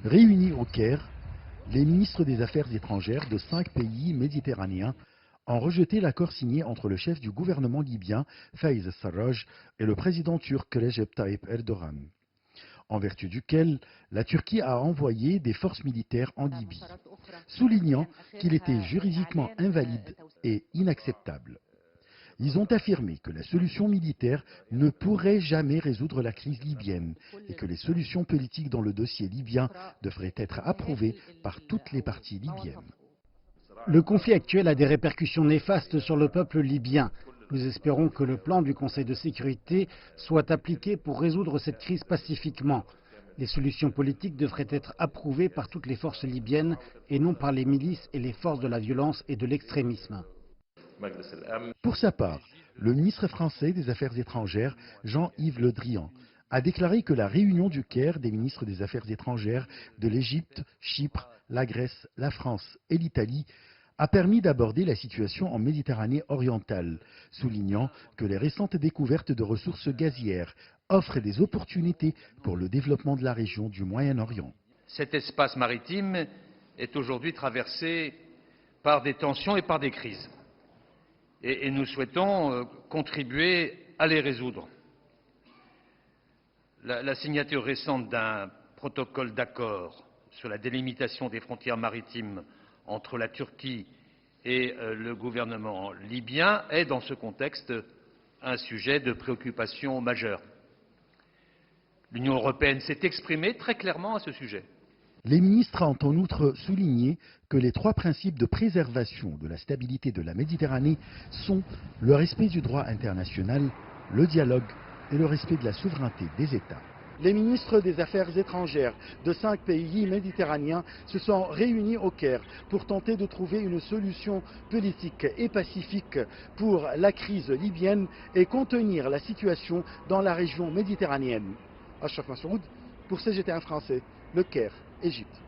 Réunis au Caire, les ministres des Affaires étrangères de 5 pays méditerranéens ont rejeté l'accord signé entre le chef du gouvernement libyen, Fayez Sarraj, et le président turc Recep Tayyip Erdogan, en vertu duquel la Turquie a envoyé des forces militaires en Libye, soulignant qu'il était juridiquement invalide et inacceptable. Ils ont affirmé que la solution militaire ne pourrait jamais résoudre la crise libyenne et que les solutions politiques dans le dossier libyen devraient être approuvées par toutes les parties libyennes. Le conflit actuel a des répercussions néfastes sur le peuple libyen. Nous espérons que le plan du Conseil de sécurité soit appliqué pour résoudre cette crise pacifiquement. Les solutions politiques devraient être approuvées par toutes les forces libyennes et non par les milices et les forces de la violence et de l'extrémisme. Pour sa part, le ministre français des Affaires étrangères, Jean-Yves Le Drian, a déclaré que la réunion du Caire des ministres des Affaires étrangères de l'Égypte, Chypre, la Grèce, la France et l'Italie a permis d'aborder la situation en Méditerranée orientale, soulignant que les récentes découvertes de ressources gazières offrent des opportunités pour le développement de la région du Moyen-Orient. Cet espace maritime est aujourd'hui traversé par des tensions et par des crises. Et nous souhaitons contribuer à les résoudre. La signature récente d'un protocole d'accord sur la délimitation des frontières maritimes entre la Turquie et le gouvernement libyen est, dans ce contexte, un sujet de préoccupation majeure. L'Union européenne s'est exprimée très clairement à ce sujet. Les ministres ont en outre souligné que les 3 principes de préservation de la stabilité de la Méditerranée sont le respect du droit international, le dialogue et le respect de la souveraineté des États. Les ministres des Affaires étrangères de 5 pays méditerranéens se sont réunis au Caire pour tenter de trouver une solution politique et pacifique pour la crise libyenne et contenir la situation dans la région méditerranéenne. Achraf Massoud pour CGT1 français, le Caire, Égypte.